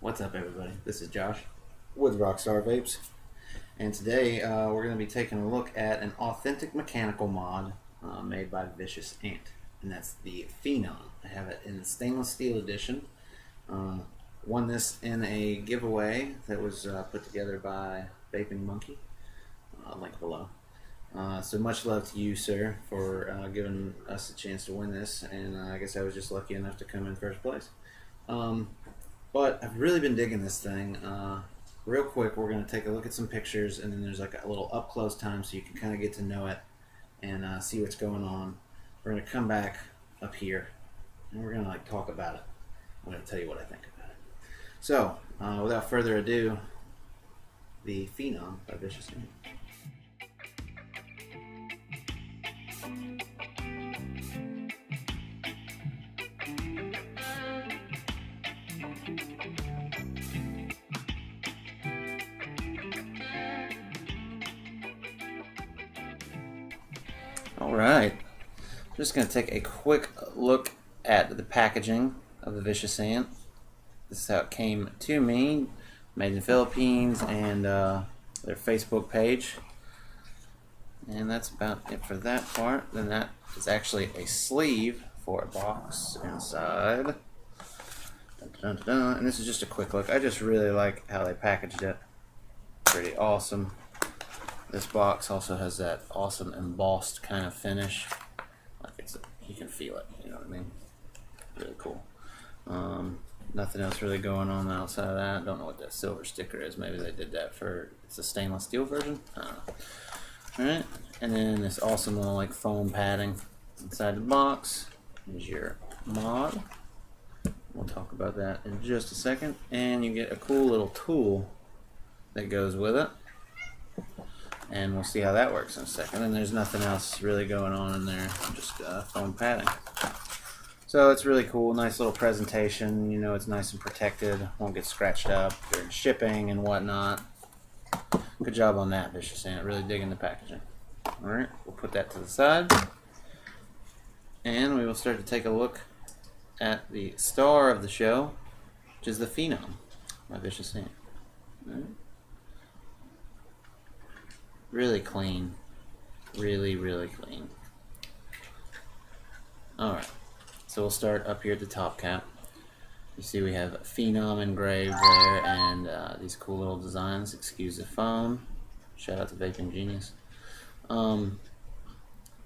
What's up, everybody? This is Josh, With Rockstar Vapes. and today we're going to be taking a look at an authentic mechanical mod made by Vicious Ant, and that's the Phenom. I have it in the stainless steel edition. Won this in a giveaway that was put together by Vaping Monkey. Link below. So much love to you, sir, for giving us a chance to win this, and I guess I was just lucky enough to come in first place. But I've really been digging this thing. Real quick, we're going to take a look at some pictures, and then there's like a little up close time so you can kind of get to know it and see what's going on. We're going to come back up here, and we're going to talk about it. I'm going to tell you what I think about it. So, without further ado, the Phenom by Vicious Ant. Alright, I'm just going to take a quick look at the packaging of the Vicious Ant. This is how it came to me, made in the Philippines, and their Facebook page. And that's about it for that part. Then that is actually a sleeve for a box inside. Dun, dun, dun, dun. And this is just a quick look. I just really like how they packaged it. Pretty awesome. This box also has that awesome embossed kind of finish. You can feel it, you know what I mean? Really cool. Nothing else really going on outside of that. Don't know what that silver sticker is. Maybe they did that for, it's a stainless steel version? I don't know. Alright, and then this awesome little foam padding inside the box. Here's your mod. We'll talk about that in just a second. And you get a cool little tool that goes with it. And we'll see how that works in a second. And there's nothing else really going on in there, just foam padding. So it's really cool, nice little presentation. You know, it's nice and protected, won't get scratched up during shipping and whatnot. Good job on that, Vicious Ant. Really digging the packaging. Alright, we'll put that to the side. And we will start to take a look at the star of the show, which is the Phenom by Vicious Ant. Alright. Really clean. Really, really clean. Alright, so we'll start up here at the top cap. You see we have Phenom engraved there and these cool little designs. Excuse the phone. Shout out to Vaping Genius. And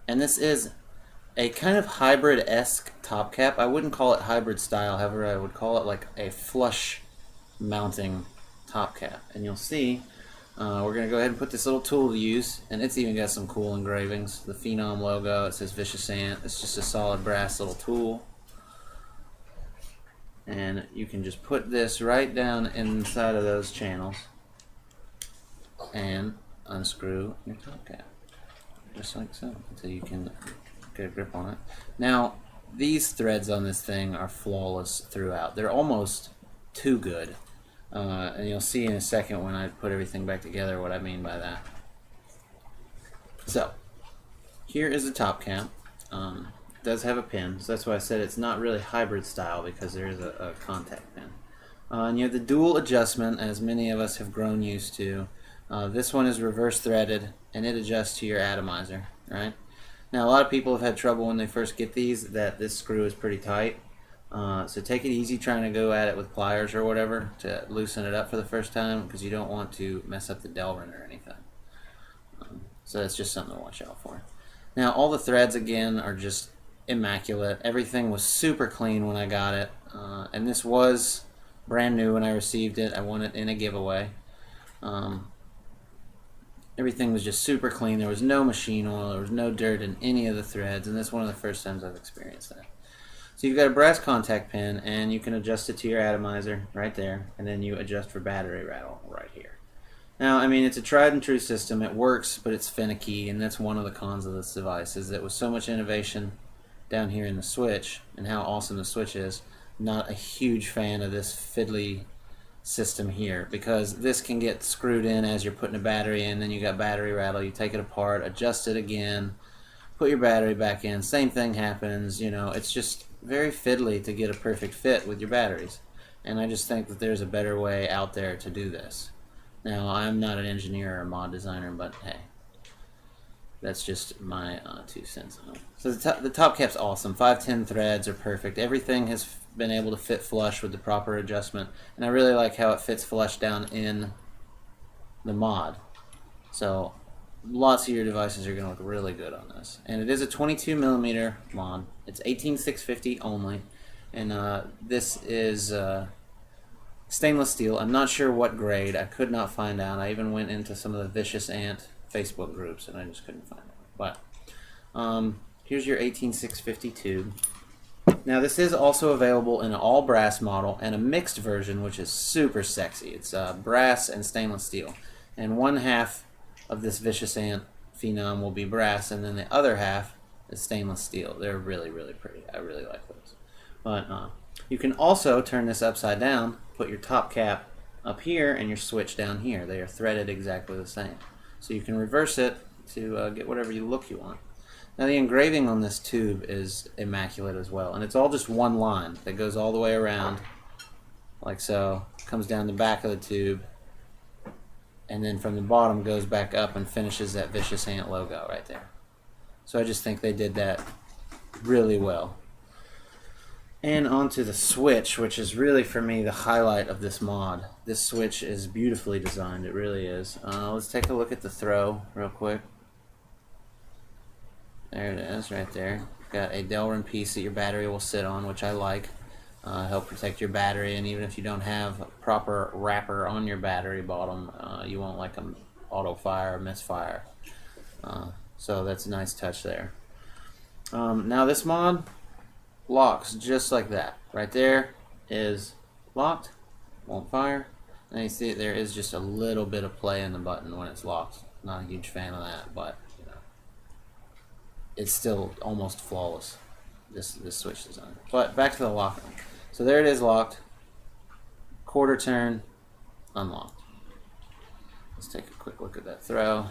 this is a kind of hybrid-esque top cap. I wouldn't call it hybrid style, however I would call it like a flush mounting top cap. And you'll see we're going to go ahead and put this little tool to use, and it's even got some cool engravings. The Phenom logo, it says Vicious Ant. It's just a solid brass little tool. And you can just put this right down inside of those channels and unscrew your top cap. Just like so, until you can get a grip on it. Now, these threads on this thing are flawless throughout. They're almost too good. And you'll see in a second when I put everything back together what I mean by that. So, here is the top cap. It does have a pin, so that's why I said it's not really hybrid style, because there is a contact pin. And you have the dual adjustment, as many of us have grown used to. This one is reverse threaded, and it adjusts to your atomizer, right? Now, a lot of people have had trouble when they first get these, that this screw is pretty tight. So take it easy trying to go at it with pliers or whatever to loosen it up for the first time, because you don't want to mess up the Delrin or anything. So that's just something to watch out for. Now, all the threads, again, are just immaculate. Everything was super clean when I got it. And this was brand new when I received it. I won it in a giveaway. Everything was just super clean. There was no machine oil. There was no dirt in any of the threads. And this is one of the first times I've experienced that. So you've got a brass contact pin, and you can adjust it to your atomizer right there, and then you adjust for battery rattle right here. Now, I mean, it's a tried and true system. It works, but it's finicky, and that's one of the cons of this device, is that with so much innovation down here in the switch, and how awesome the switch is, not a huge fan of this fiddly system here, because this can get screwed in as you're putting a battery in, then you got battery rattle, you take it apart, adjust it again, put your battery back in, same thing happens. You know, it's just very fiddly to get a perfect fit with your batteries. and I just think that there's a better way out there to do this. Now, I'm not an engineer or a mod designer, but hey, that's just my 2 cents on it. So the top cap's awesome. 510 threads are perfect. Everything has been able to fit flush with the proper adjustment, and I really like how it fits flush down in the mod. So lots of your devices are going to look really good on this. And it is a 22 millimeter mod. It's 18650 only, and this is stainless steel. I'm not sure what grade. I could not find out. I even went into some of the Vicious Ant Facebook groups, and I just couldn't find it. But here's your 18650 tube. Now this is also available in an all brass model and a mixed version, which is super sexy. It's brass and stainless steel, and one half of this Vicious Ant Phenom will be brass, and then the other half is stainless steel. They're really, really pretty. I really like those. But you can also turn this upside down, put your top cap up here and your switch down here. They are threaded exactly the same. So you can reverse it to get whatever look you want. Now the engraving on this tube is immaculate as well, and it's all just one line that goes all the way around like so, comes down the back of the tube, and then from the bottom goes back up and finishes that Vicious Ant logo right there. So I just think they did that really well. And onto the switch, which is really for me the highlight of this mod. This switch is beautifully designed, it really is. Let's take a look at the throw real quick. There it is, right there. Got a Delrin piece that your battery will sit on, which I like. Help protect your battery, and even if you don't have a proper wrapper on your battery bottom, you won't like them auto fire or misfire. So that's a nice touch there. Now this mod locks just like that. Right there is locked, won't fire. And you see there is just a little bit of play in the button when it's locked. Not a huge fan of that, but it's still almost flawless, this switch design. But back to the locking. So there it is locked. Quarter turn, unlocked. Let's take a quick look at that throw.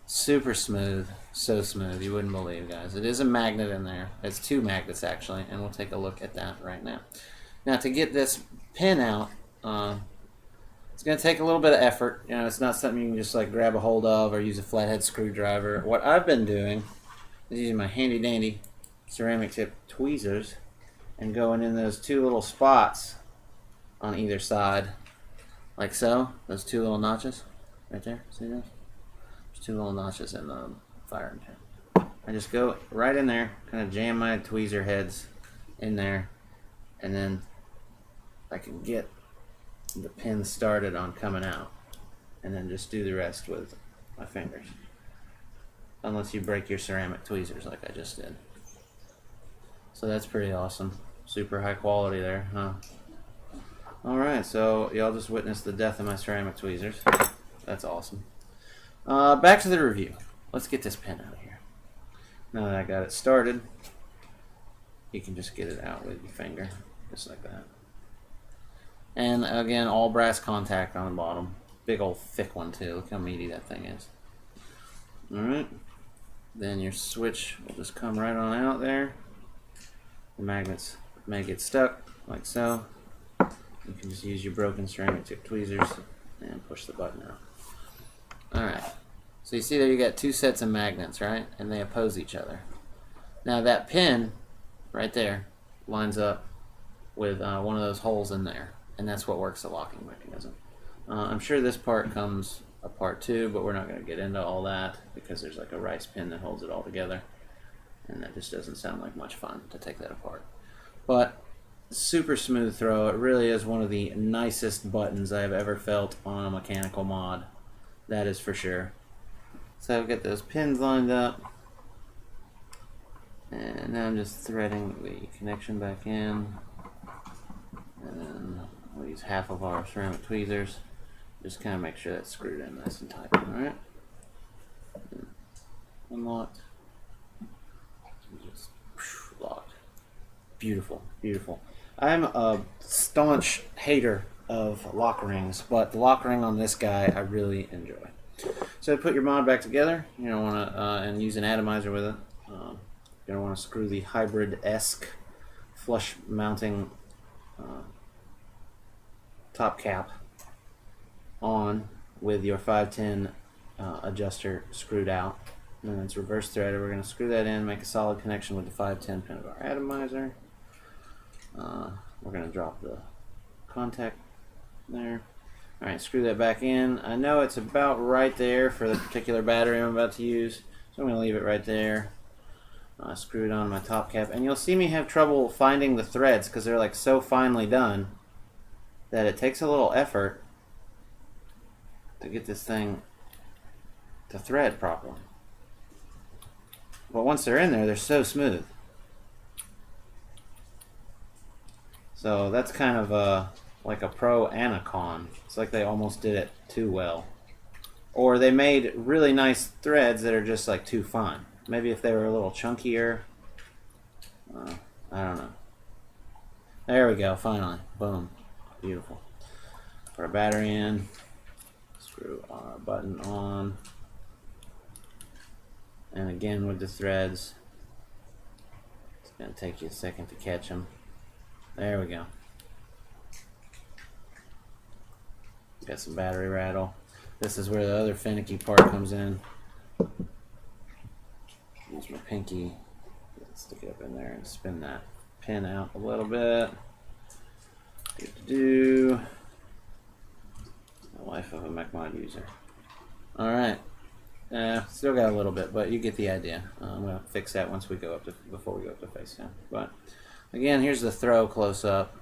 Super smooth, so smooth, you wouldn't believe, guys. It is a magnet in there. It's 2 magnets actually, and we'll take a look at that right now. Now to get this pin out, it's going to take a little bit of effort. It's not something you can just like grab a hold of or use a flathead screwdriver. What I've been doing is using my handy dandy ceramic tip tweezers and going in those 2 little spots on either side, like so. Those 2 little notches right there. See those? There's 2 little notches in the firing pin. I just go right in there, kind of jam my tweezer heads in there, and then I can get the pin started on coming out, and then just do the rest with my fingers, unless you break your ceramic tweezers like I just did. So that's pretty awesome. Super high quality there, huh? Alright, so y'all just witnessed the death of my ceramic tweezers. That's awesome. Back to the review. Let's get this pin out of here. Now that I got it started, you can just get it out with your finger, just like that. And again, all brass contact on the bottom. Big old thick one too. Look how meaty that thing is. Alright. Then your switch will just come right on out there. The magnets may get stuck, like so. You can just use your broken ceramic tip tweezers and push the button out. Alright. So you see there you got 2 sets of magnets, right? And they oppose each other. Now that pin right there lines up with one of those holes in there. And that's what works the locking mechanism. I'm sure this part comes apart too, but we're not going to get into all that because there's like a rice pin that holds it all together, and that just doesn't sound like much fun to take that apart. But super smooth throw. It really is one of the nicest buttons I've ever felt on a mechanical mod. That is for sure. So I've got those pins lined up, and now I'm just threading the connection back in, and then we'll use half of our ceramic tweezers. Just kind of make sure that's screwed in nice and tight. Alright. Unlocked. Just locked. Beautiful, beautiful. I'm a staunch hater of lock rings, but the lock ring on this guy I really enjoy. So put your mod back together. You don't want to, and use an atomizer with it. You're going to want to screw the hybrid-esque flush mounting top cap on with your 510 adjuster screwed out. And then it's reverse threaded. We're going to screw that in, make a solid connection with the 510 pin of our atomizer. We're going to drop the contact there. Alright, screw that back in. I know it's about right there for the particular battery I'm about to use, so I'm going to leave it right there. Screw it on my top cap, and you'll see me have trouble finding the threads because they're like so finely done that it takes a little effort to get this thing to thread properly. But once they're in there, they're so smooth. So that's kind of like a pro and a con. It's like they almost did it too well. Or they made really nice threads that are just like too fine. Maybe if they were a little chunkier. I don't know. There we go, finally. Boom. Beautiful. Put our battery in. Screw our button on. And again with the threads. It's going to take you a second to catch them. There we go. Got some battery rattle. This is where the other finicky part comes in. Use my pinky. Stick it up in there and spin that pin out a little bit. Good to do. The life of a MechMod user. Alright. Still got a little bit, but you get the idea. I'm going to fix that once we go up to, before we go up to FaceTime. But again, here's the throw close up.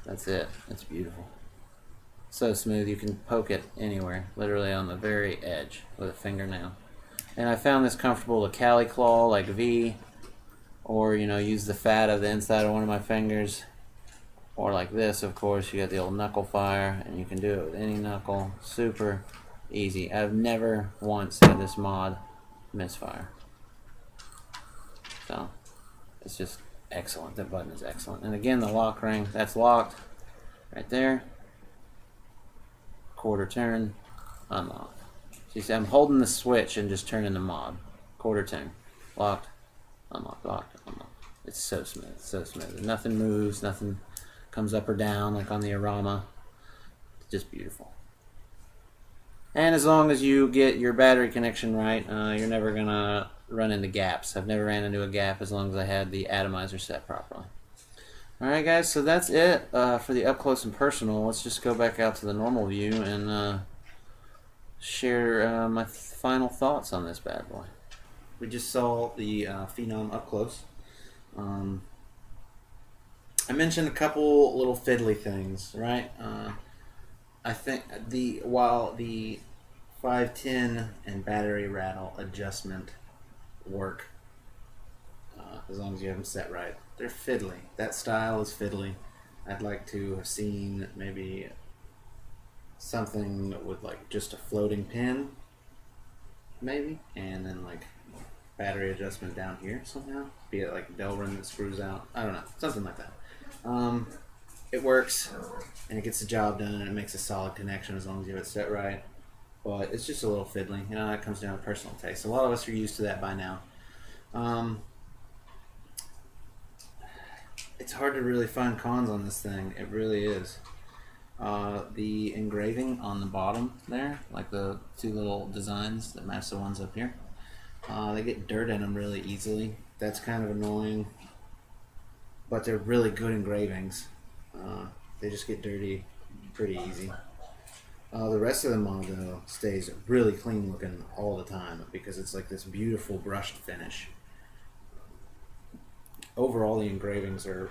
That's it. It's beautiful. So smooth, you can poke it anywhere, literally on the very edge with a fingernail. And I found this comfortable to Cali claw like V, or use the fat of the inside of one of my fingers, or like this. Of course, you got the old knuckle fire, and you can do it with any knuckle. Super easy. I've never once had this mod misfire. So it's just excellent. That button is excellent. And again, the lock ring, that's locked right there. Quarter turn, unlock. So you see I'm holding the switch and just turning the mod. Quarter turn, locked, unlocked, locked, unlocked. It's so smooth, so smooth. Nothing moves, nothing comes up or down like on the Arama. It's just beautiful. And as long as you get your battery connection right, you're never gonna run into gaps. I've never ran into a gap as long as I had the atomizer set properly. Alright guys, so that's it for the up close and personal. Let's just go back out to the normal view and share my final thoughts on this bad boy. We just saw the Phenom up close. I mentioned a couple little fiddly things, right? I think while the 510 and battery rattle adjustment work, as long as you have them set right, they're fiddly. That style is fiddly. I'd like to have seen maybe something with like just a floating pin, maybe, and then like battery adjustment down here somehow. Be it like a Delrin that screws out. I don't know, something like that. It works and it gets the job done and it makes a solid connection as long as you have it set right. But it's just a little fiddly. That comes down to personal taste. A lot of us are used to that by now. It's hard to really find cons on this thing. It really is. The engraving on the bottom there, like the two little designs that match the ones up here, they get dirt in them really easily. That's kind of annoying, but they're really good engravings. They just get dirty pretty easy. The rest of the mod though stays really clean looking all the time because it's like this beautiful brushed finish. Overall, the engravings are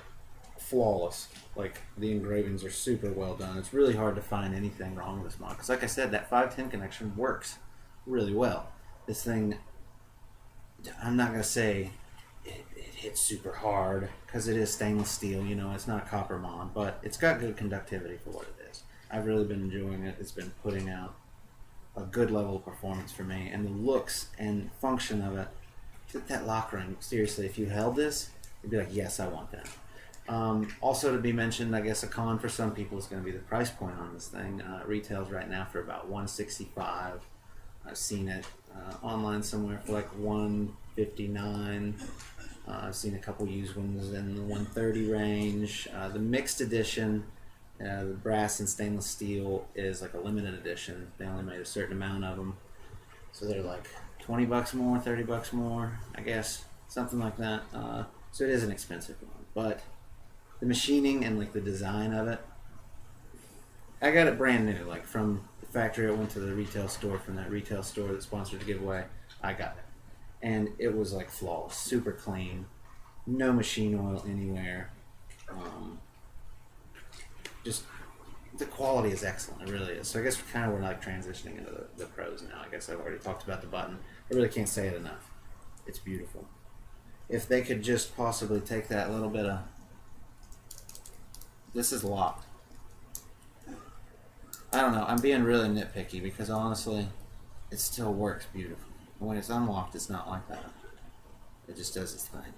flawless. Like, the engravings are super well done. It's really hard to find anything wrong with this mod because, like I said, that 510 connection works really well. This thing, I'm not gonna say it hits super hard because it is stainless steel. It's not a copper mod, but it's got good conductivity for what it is. I've really been enjoying it. It's been putting out a good level of performance for me, and the looks and function of it. Look at that lock ring. Seriously, if you held this, you'd be like, yes, I want that. Also to be mentioned, I guess a con for some people is going to be the price point on this thing. It retails right now for about $165. I've seen it online somewhere for like $159. I've seen a couple used ones in the 130 range. The mixed edition, the brass and stainless steel, is like a limited edition. They only made a certain amount of them, so they're like $20 more, $30 more, I guess, something like that. So it is an expensive one, but the machining and like the design of it, I got it brand new, like from the factory. I went to the retail store, from that retail store that sponsored the giveaway. I got it, and it was like flawless, super clean, no machine oil anywhere. Just the quality is excellent. It really is. So I guess we're like transitioning into the pros now. I guess I've already talked about the button. I really can't say it enough. It's beautiful. If they could just possibly take that little bit of, this is locked. I don't know. I'm being really nitpicky because honestly, it still works beautifully. When it's unlocked, it's not like that. It just does its thing.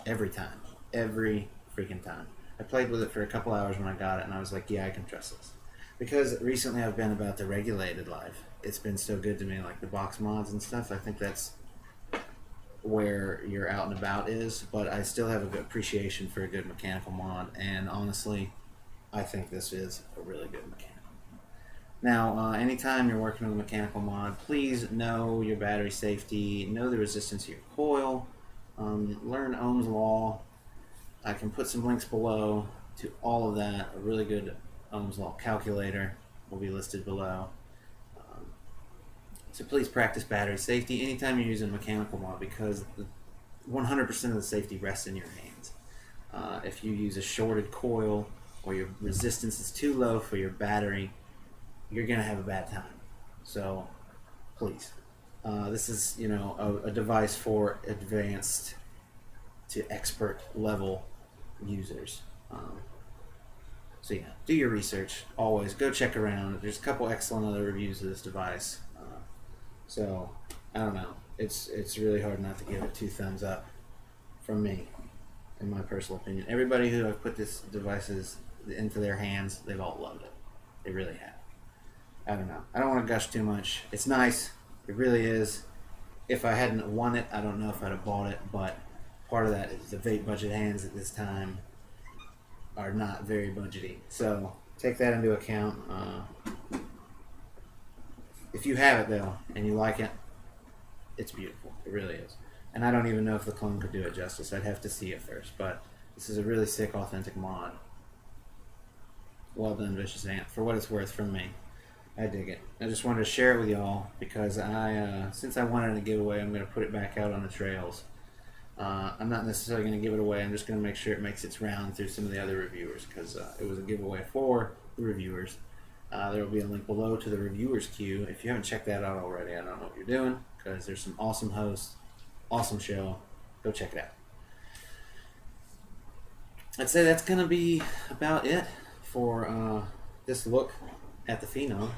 Every time. Every freaking time. I played with it for a couple hours when I got it, and I was like, yeah, I can trust this. Because recently I've been about the regulated life. It's been so good to me, like the box mods and stuff. I think that's where your out and about is, but I still have a good appreciation for a good mechanical mod, and honestly, I think this is a really good mechanical. Now, anytime you're working with a mechanical mod, please know your battery safety, know the resistance of your coil, learn Ohm's law. I can put some links below to all of that. A really good Ohm's law calculator will be listed below. So please practice battery safety anytime you're using a mechanical mod, because 100% of the safety rests in your hands. If you use a shorted coil or your resistance is too low for your battery, you're going to have a bad time. So please. This is, a device for advanced to expert level users. So yeah, do your research. Always go check around. There's a couple excellent other reviews of this device. So I don't know. It's really hard not to give it 2 thumbs up from me, in my personal opinion. Everybody who I've put this devices into their hands, they've all loved it. They really have. I don't know. I don't want to gush too much. It's nice. It really is. If I hadn't won it, I don't know if I'd have bought it, but part of that is the vape budget hands at this time are not very budgety. So take that into account. If you have it though and you like it, it's beautiful. It really is. And I don't even know if the clone could do it justice. I'd have to see it first. But this is a really sick, authentic mod. Well done, Vicious Ant. For what it's worth from me, I dig it. I just wanted to share it with y'all because since I won it in a giveaway, I'm going to put it back out on the trails. I'm not necessarily going to give it away. I'm just going to make sure it makes its round through some of the other reviewers, because it was a giveaway for the reviewers. There will be a link below to the reviewers queue. If you haven't checked that out already, I don't know what you're doing, because there's some awesome hosts, awesome show. Go check it out. I'd say that's going to be about it for this look at the Phenom.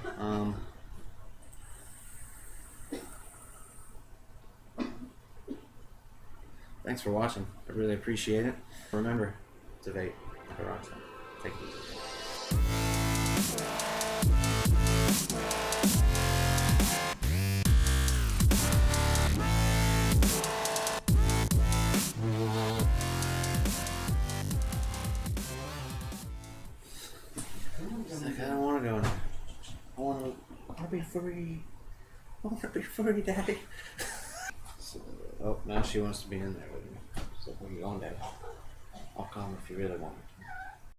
Thanks for watching. I really appreciate it. Remember to vape like a rock star. Take it easy. It's like, I don't want to go in there. I want to be free. I want to be free, Daddy. Oh, now she wants to be in there with me. So where you going, Daddy? I'll come if you really want me.